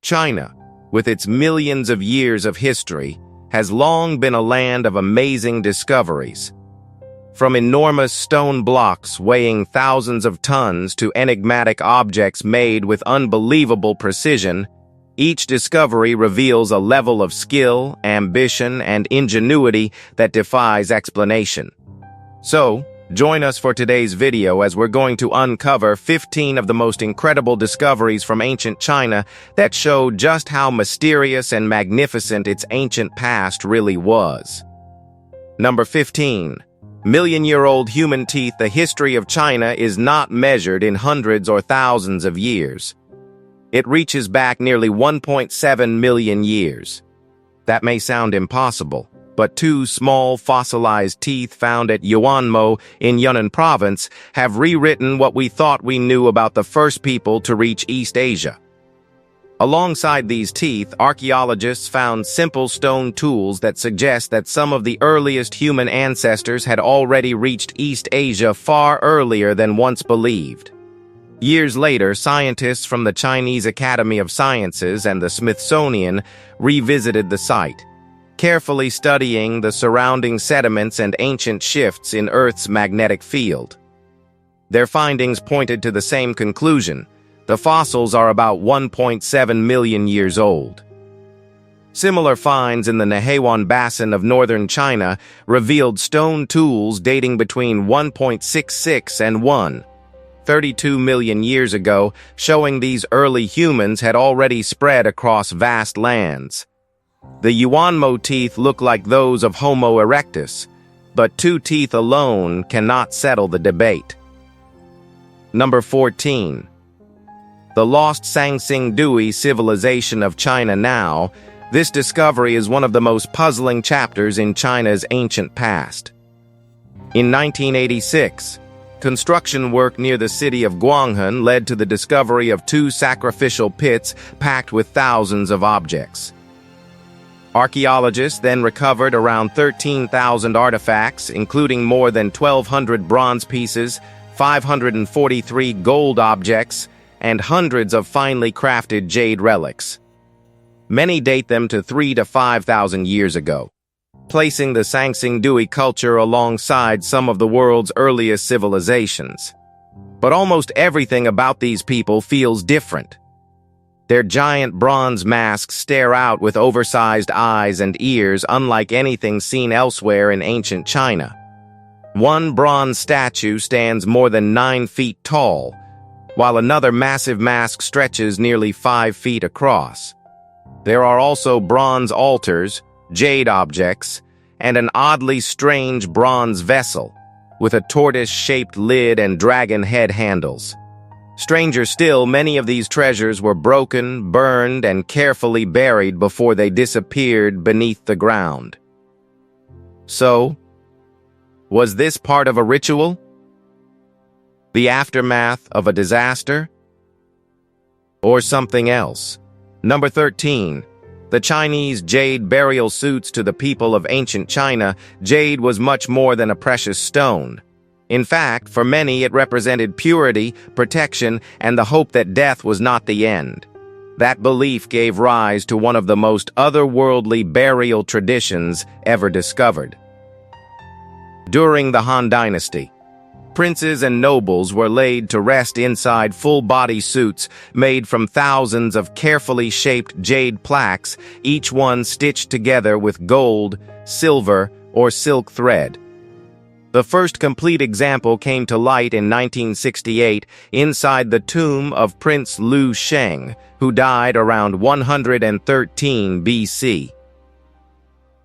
China, with its millions of years of history, has long been a land of amazing discoveries. From enormous stone blocks weighing thousands of tons to enigmatic objects made with unbelievable precision, each discovery reveals a level of skill, ambition, and ingenuity that defies explanation. So, join us for today's video as we're going to uncover 15 of the most incredible discoveries from ancient China that show just how mysterious and magnificent its ancient past really was. Number 15. Million-year-old human teeth. The history of China is not measured in hundreds or thousands of years. It reaches back nearly 1.7 million years. That may sound impossible, but two small fossilized teeth found at Yuanmo in Yunnan province have rewritten what we thought we knew about the first people to reach East Asia. Alongside these teeth, archaeologists found simple stone tools that suggest that some of the earliest human ancestors had already reached East Asia far earlier than once believed. Years later, scientists from the Chinese Academy of Sciences and the Smithsonian revisited the site, carefully studying the surrounding sediments and ancient shifts in Earth's magnetic field. Their findings pointed to the same conclusion: the fossils are about 1.7 million years old. Similar finds in the Nahewan Basin of northern China revealed stone tools dating between 1.66 and 1.32 million years ago, showing these early humans had already spread across vast lands. The Yuanmo teeth look like those of Homo erectus, but two teeth alone cannot settle the debate. Number 14. The lost Sanxingdui civilization of China now. This discovery is one of the most puzzling chapters in China's ancient past. In 1986, construction work near the city of Guanghan led to the discovery of two sacrificial pits packed with thousands of objects. Archaeologists then recovered around 13,000 artifacts, including more than 1,200 bronze pieces, 543 gold objects, and hundreds of finely crafted jade relics. Many date them to 3,000 to 5,000 years ago, placing the Sanxingdui culture alongside some of the world's earliest civilizations. But almost everything about these people feels different. Their giant bronze masks stare out with oversized eyes and ears unlike anything seen elsewhere in ancient China. One bronze statue stands more than 9 feet tall, while another massive mask stretches nearly 5 feet across. There are also bronze altars, jade objects, and an oddly strange bronze vessel, with a tortoise-shaped lid and dragon head handles. Stranger still, many of these treasures were broken, burned, and carefully buried before they disappeared beneath the ground. So, was this part of a ritual? The aftermath of a disaster? Or something else? Number 13. The Chinese jade burial suits. To the people of ancient China, jade was much more than a precious stone. In fact, for many it represented purity, protection, and the hope that death was not the end. That belief gave rise to one of the most otherworldly burial traditions ever discovered. During the Han Dynasty, princes and nobles were laid to rest inside full-body suits made from thousands of carefully shaped jade plaques, each one stitched together with gold, silver, or silk thread. The first complete example came to light in 1968 inside the tomb of Prince Liu Sheng, who died around 113 BC.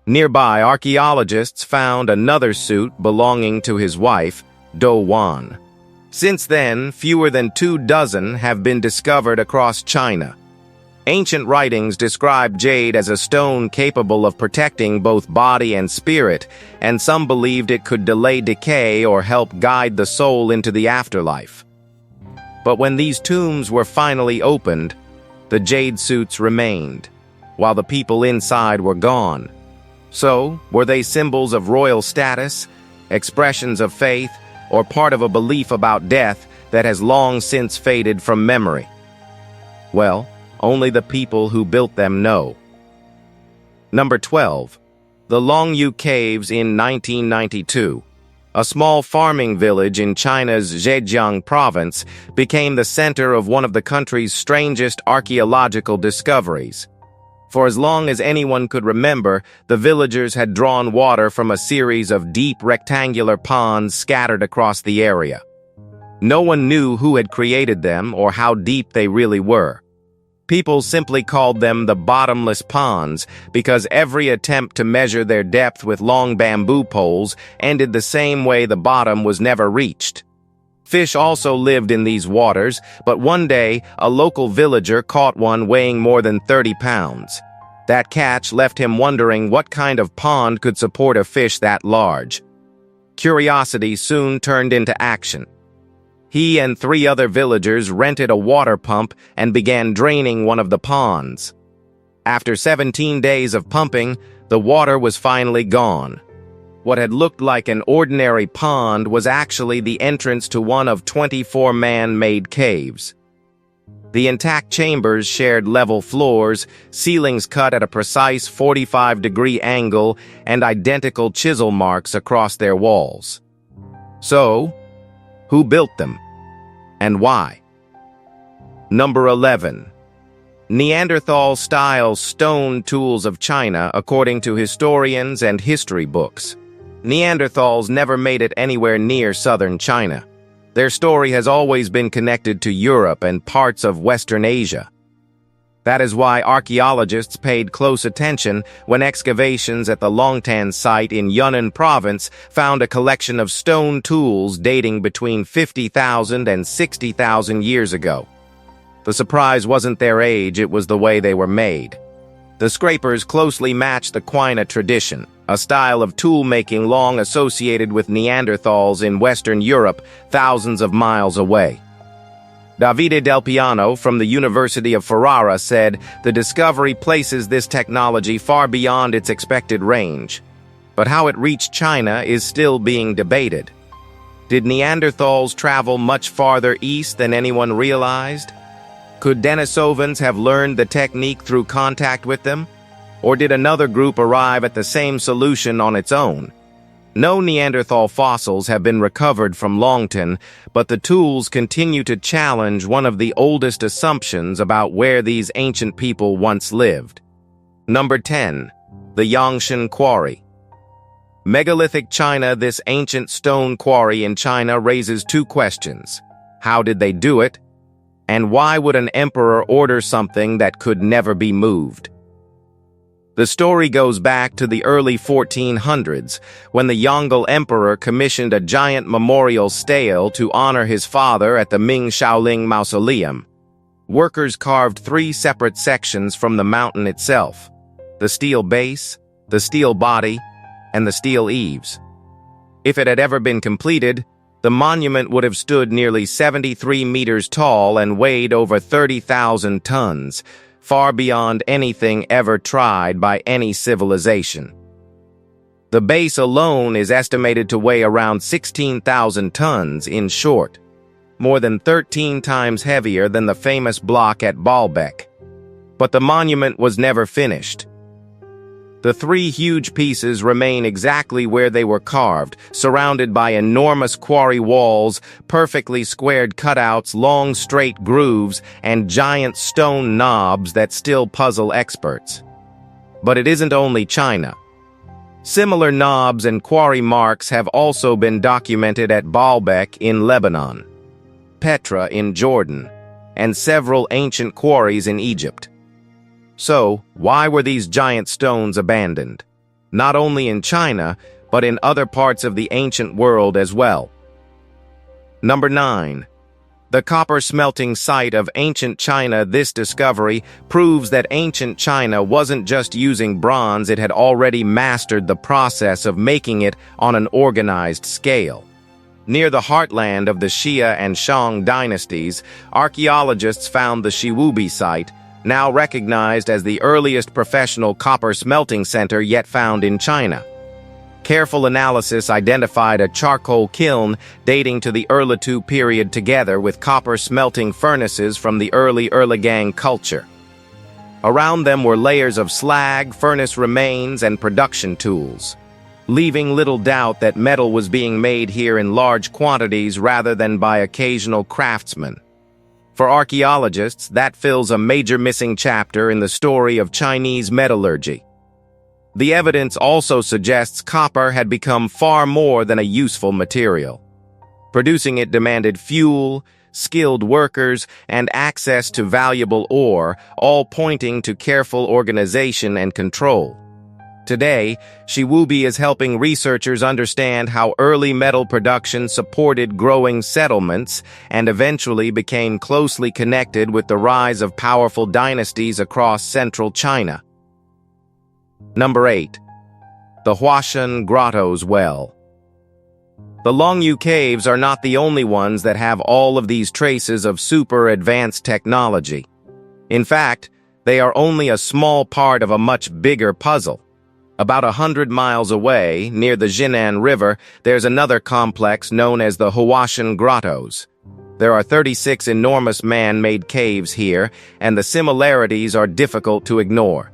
Nearby, archaeologists found another suit belonging to his wife, Do Wan. Since then, fewer than 24 have been discovered across China. Ancient writings describe jade as a stone capable of protecting both body and spirit, and some believed it could delay decay or help guide the soul into the afterlife. But when these tombs were finally opened, the jade suits remained, while the people inside were gone. So, were they symbols of royal status, expressions of faith, or part of a belief about death that has long since faded from memory? Well, Only the people who built them know. Number 12. The Longyou Caves in 1992. A small farming village in China's Zhejiang province became the center of one of the country's strangest archaeological discoveries. For as long as anyone could remember, the villagers had drawn water from a series of deep rectangular ponds scattered across the area. No one knew who had created them or how deep they really were. People simply called them the bottomless ponds because every attempt to measure their depth with long bamboo poles ended the same way: the bottom was never reached. Fish also lived in these waters, but one day a local villager caught one weighing more than 30 pounds. That catch left him wondering what kind of pond could support a fish that large. Curiosity soon turned into action. He and 3 other villagers rented a water pump and began draining one of the ponds. After 17 days of pumping, the water was finally gone. What had looked like an ordinary pond was actually the entrance to one of 24 man-made caves. The intact chambers shared level floors, ceilings cut at a precise 45-degree angle, and identical chisel marks across their walls. So, who built them? And why? Number 11. Neanderthal-style stone tools of China, according to historians and history books. Neanderthals never made it anywhere near southern China. Their story has always been connected to Europe and parts of Western Asia. That is why archaeologists paid close attention when excavations at the Longtan site in Yunnan province found a collection of stone tools dating between 50,000 and 60,000 years ago. The surprise wasn't their age, it was the way they were made. The scrapers closely matched the quina tradition, a style of tool-making long associated with Neanderthals in Western Europe, thousands of miles away. Davide Del Piano from the University of Ferrara said the discovery places this technology far beyond its expected range. But how it reached China is still being debated. Did Neanderthals travel much farther east than anyone realized? Could Denisovans have learned the technique through contact with them? Or did another group arrive at the same solution on its own? No Neanderthal fossils have been recovered from Longtan, but the tools continue to challenge one of the oldest assumptions about where these ancient people once lived. Number 10. The Yangshan Quarry. Megalithic China. This ancient stone quarry in China raises 2 questions. How did they do it? And why would an emperor order something that could never be moved? The story goes back to the early 1400s, when the Yongle Emperor commissioned a giant memorial stele to honor his father at the Ming Shaoling Mausoleum. Workers carved 3 separate sections from the mountain itself: the steel base, the steel body, and the steel eaves. If it had ever been completed, the monument would have stood nearly 73 meters tall and weighed over 30,000 tons, far beyond anything ever tried by any civilization. The base alone is estimated to weigh around 16,000 tons, in short, more than 13 times heavier than the famous block at Baalbek. But the monument was never finished. The 3 huge pieces remain exactly where they were carved, surrounded by enormous quarry walls, perfectly squared cutouts, long straight grooves, and giant stone knobs that still puzzle experts. But it isn't only China. Similar knobs and quarry marks have also been documented at Baalbek in Lebanon, Petra in Jordan, and several ancient quarries in Egypt. So, why were these giant stones abandoned? Not only in China, but in other parts of the ancient world as well. Number 9. The copper smelting site of ancient China. This discovery proves that ancient China wasn't just using bronze, it had already mastered the process of making it on an organized scale. Near the heartland of the Xia and Shang dynasties, archaeologists found the Shiwubi site, now recognized as the earliest professional copper smelting center yet found in China. Careful analysis identified a charcoal kiln dating to the Erlitou period together with copper smelting furnaces from the early Erlegang culture. Around them were layers of slag, furnace remains, and production tools, leaving little doubt that metal was being made here in large quantities rather than by occasional craftsmen. For archaeologists, that fills a major missing chapter in the story of Chinese metallurgy. The evidence also suggests copper had become far more than a useful material. Producing it demanded fuel, skilled workers, and access to valuable ore, all pointing to careful organization and control. Today, Shiwubi is helping researchers understand how early metal production supported growing settlements and eventually became closely connected with the rise of powerful dynasties across central China. Number 8. The Huashan Grottoes Well. The Longyou caves are not the only ones that have all of these traces of super advanced technology. In fact, they are only a small part of a much bigger puzzle. About 100 miles away, near the Jinan River, there's another complex known as the Huashan Grottoes. There are 36 enormous man-made caves here, and the similarities are difficult to ignore.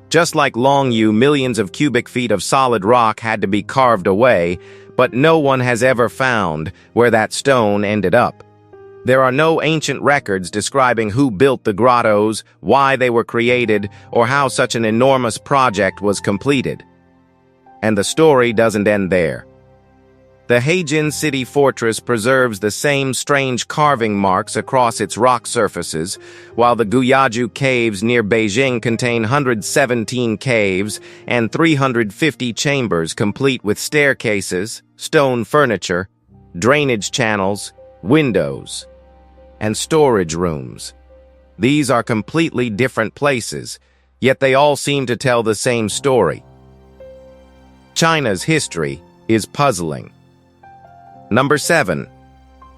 Just like Longyou, millions of cubic feet of solid rock had to be carved away, but no one has ever found where that stone ended up. There are no ancient records describing who built the grottos, why they were created, or how such an enormous project was completed. And the story doesn't end there. The Heijin city fortress preserves the same strange carving marks across its rock surfaces, while the Guyaju caves near Beijing contain 117 caves and 350 chambers complete with staircases, stone furniture, drainage channels, windows, and storage rooms. These are completely different places, yet they all seem to tell the same story. China's history is puzzling. Number 7.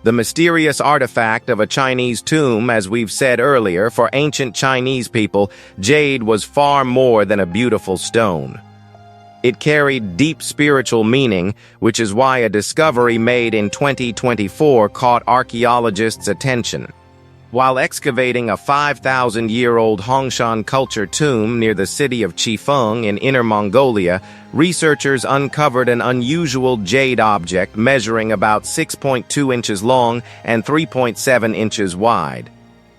The mysterious artifact of a Chinese tomb. As we've said earlier, for ancient Chinese people, jade was far more than a beautiful stone. It carried deep spiritual meaning, which is why a discovery made in 2024 caught archaeologists' attention. While excavating a 5,000-year-old Hongshan culture tomb near the city of Chifeng in Inner Mongolia, researchers uncovered an unusual jade object measuring about 6.2 inches long and 3.7 inches wide.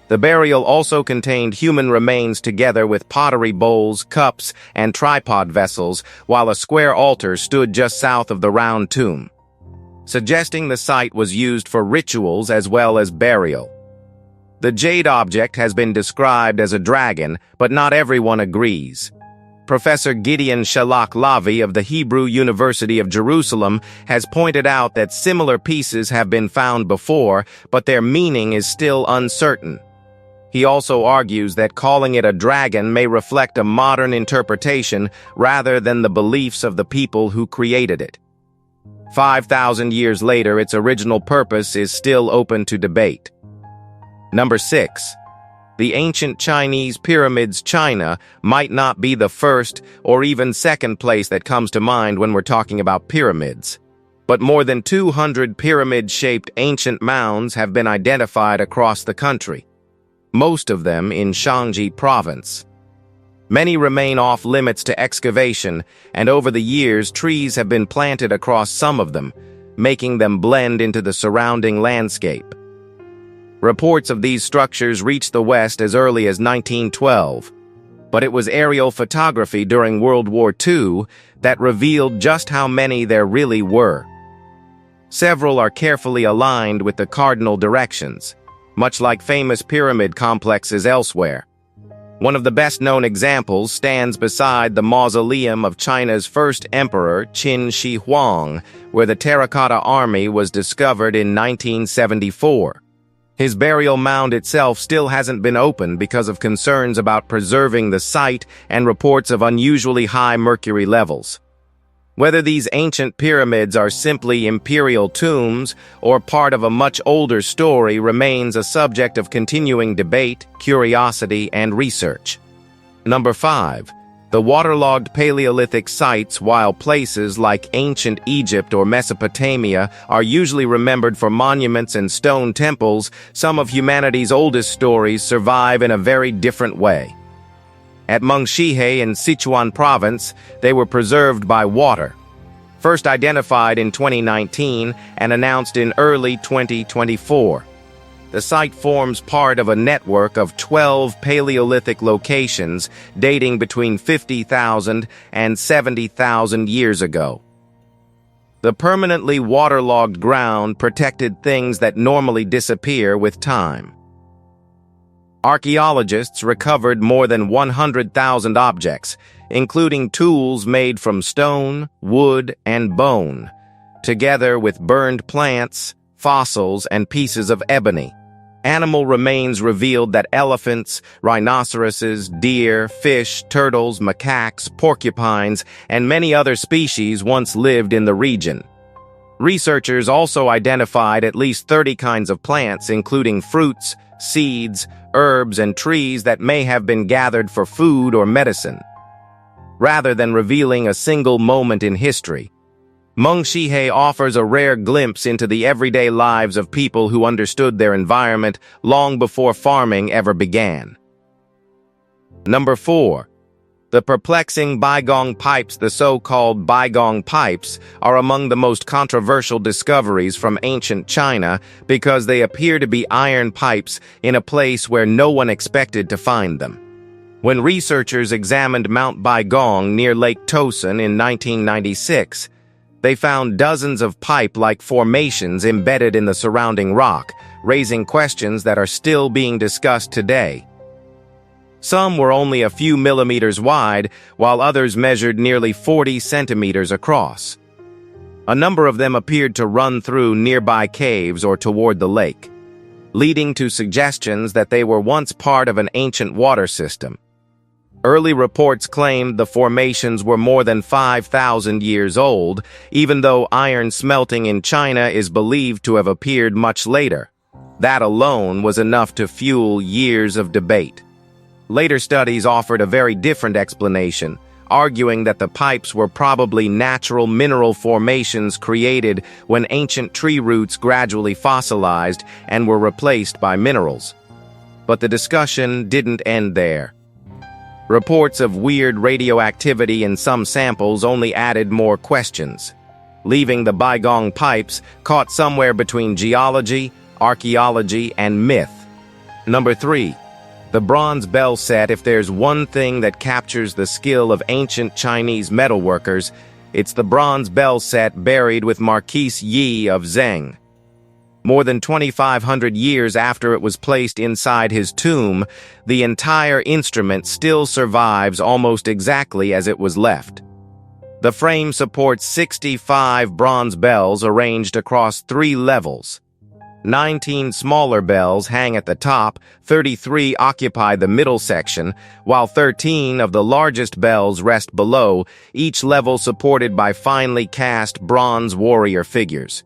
The burial also contained human remains together with pottery bowls, cups, and tripod vessels, while a square altar stood just south of the round tomb, suggesting the site was used for rituals as well as burial. The jade object has been described as a dragon, but not everyone agrees. Professor Gideon Shalak Lavi of the Hebrew University of Jerusalem has pointed out that similar pieces have been found before, but their meaning is still uncertain. He also argues that calling it a dragon may reflect a modern interpretation rather than the beliefs of the people who created it. 5,000 years later, its original purpose is still open to debate. Number 6. The ancient Chinese pyramids. China might not be the first or even second place that comes to mind when we're talking about pyramids. But more than 200 pyramid-shaped ancient mounds have been identified across the country, most of them in Shaanxi province. Many remain off-limits to excavation, and over the years trees have been planted across some of them, making them blend into the surrounding landscape. Reports of these structures reached the West as early as 1912, but it was aerial photography during World War II that revealed just how many there really were. Several are carefully aligned with the cardinal directions, much like famous pyramid complexes elsewhere. One of the best-known examples stands beside the mausoleum of China's first emperor, Qin Shi Huang, where the terracotta army was discovered in 1974. His burial mound itself still hasn't been opened because of concerns about preserving the site and reports of unusually high mercury levels. Whether these ancient pyramids are simply imperial tombs or part of a much older story remains a subject of continuing debate, curiosity, and research. Number 5. The waterlogged Paleolithic sites. While places like ancient Egypt or Mesopotamia are usually remembered for monuments and stone temples, some of humanity's oldest stories survive in a very different way. At Mengxihe in Sichuan province, they were preserved by water. First identified in 2019 and announced in early 2024. The site forms part of a network of 12 Paleolithic locations dating between 50,000 and 70,000 years ago. The permanently waterlogged ground protected things that normally disappear with time. Archaeologists recovered more than 100,000 objects, including tools made from stone, wood, and bone, together with burned plants, fossils, and pieces of ebony. Animal remains revealed that elephants, rhinoceroses, deer, fish, turtles, macaques, porcupines, and many other species once lived in the region. Researchers also identified at least 30 kinds of plants, including fruits, seeds, herbs, and trees that may have been gathered for food or medicine. Rather than revealing a single moment in history, Mengxihe offers a rare glimpse into the everyday lives of people who understood their environment long before farming ever began. Number 4. The perplexing Baigong pipes. The so-called Baigong pipes are among the most controversial discoveries from ancient China because they appear to be iron pipes in a place where no one expected to find them. When researchers examined Mount Baigong near Lake Tosan in 1996, they found dozens of pipe-like formations embedded in the surrounding rock, raising questions that are still being discussed today. Some were only a few millimeters wide, while others measured nearly 40 centimeters across. A number of them appeared to run through nearby caves or toward the lake, leading to suggestions that they were once part of an ancient water system. Early reports claimed the formations were more than 5,000 years old, even though iron smelting in China is believed to have appeared much later. That alone was enough to fuel years of debate. Later studies offered a very different explanation, arguing that the pipes were probably natural mineral formations created when ancient tree roots gradually fossilized and were replaced by minerals. But the discussion didn't end there. Reports of weird radioactivity in some samples only added more questions, leaving the Baigong pipes caught somewhere between geology, archaeology, and myth. Number 3. The bronze bell set. If there's one thing that captures the skill of ancient Chinese metalworkers, it's the bronze bell set buried with Marquis Yi of Zheng. More than 2,500 years after it was placed inside his tomb, the entire instrument still survives almost exactly as it was left. The frame supports 65 bronze bells arranged across 3 levels. 19 smaller bells hang at the top, 33 occupy the middle section, while 13 of the largest bells rest below, each level supported by finely cast bronze warrior figures.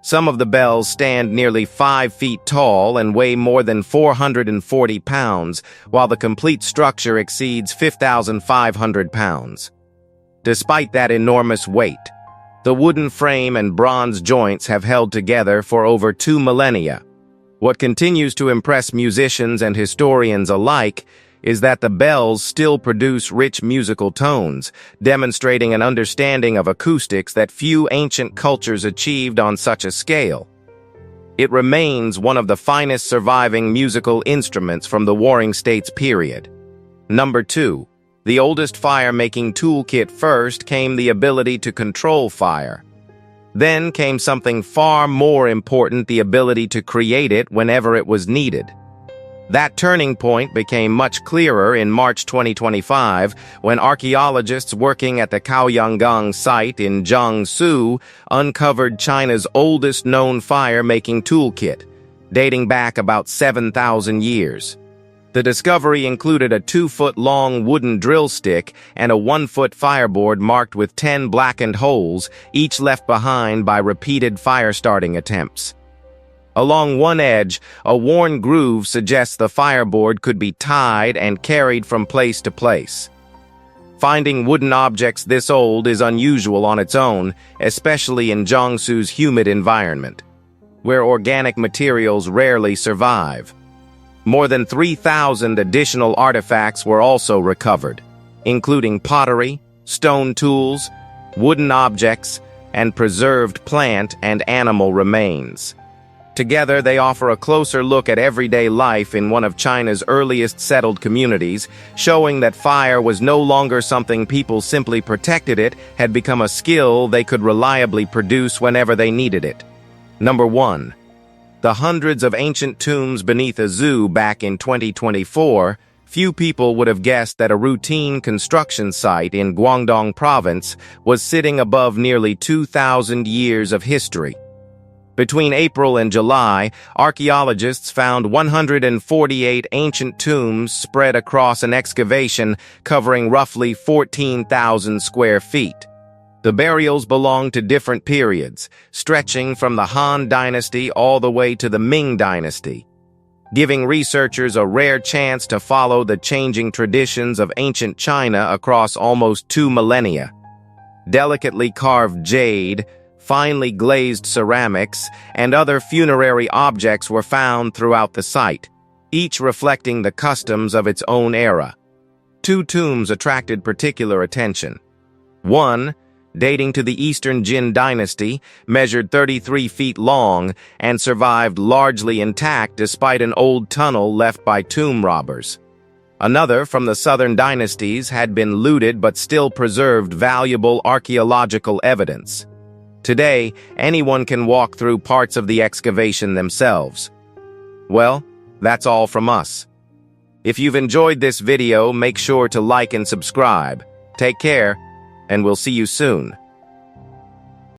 Some of the bells stand nearly 5 feet tall and weigh more than 440 pounds, while the complete structure exceeds 5,500 pounds. Despite that enormous weight, the wooden frame and bronze joints have held together for over 2 millennia. What continues to impress musicians and historians alike is that the bells still produce rich musical tones, demonstrating an understanding of acoustics that few ancient cultures achieved on such a scale. It remains one of the finest surviving musical instruments from the Warring States period. Number 2. The oldest fire-making toolkit. First came the ability to control fire. Then came something far more important, the ability to create it whenever it was needed. That turning point became much clearer in March 2025 when archaeologists working at the Kaoyanggang site in Jiangsu uncovered China's oldest known fire-making toolkit, dating back about 7,000 years. The discovery included a 2-foot-long wooden drill stick and a 1-foot fireboard marked with 10 blackened holes, each left behind by repeated fire-starting attempts. Along one edge, a worn groove suggests the fireboard could be tied and carried from place to place. Finding wooden objects this old is unusual on its own, especially in Jiangsu's humid environment, where organic materials rarely survive. More than 3,000 additional artifacts were also recovered, including pottery, stone tools, wooden objects, and preserved plant and animal remains. Together, they offer a closer look at everyday life in one of China's earliest settled communities, showing that fire was no longer something people simply protected. It had become a skill they could reliably produce whenever they needed it. Number 1. The hundreds of ancient tombs beneath a zoo back in 2024, few people would have guessed that a routine construction site in Guangdong province was sitting above nearly 2,000 years of history. Between April and July, archaeologists found 148 ancient tombs spread across an excavation covering roughly 14,000 square feet. The burials belong to different periods, stretching from the Han Dynasty all the way to the Ming Dynasty, giving researchers a rare chance to follow the changing traditions of ancient China across almost 2 millennia. Delicately carved jade, finely glazed ceramics, and other funerary objects were found throughout the site, each reflecting the customs of its own era. 2 tombs attracted particular attention. One, dating to the Eastern Jin dynasty, measured 33 feet long and survived largely intact despite an old tunnel left by tomb robbers. Another, from the Southern dynasties, had been looted but still preserved valuable archaeological evidence. Today, anyone can walk through parts of the excavation themselves. Well, that's all from us. If you've enjoyed this video, make sure to like and subscribe. Take care, and we'll see you soon.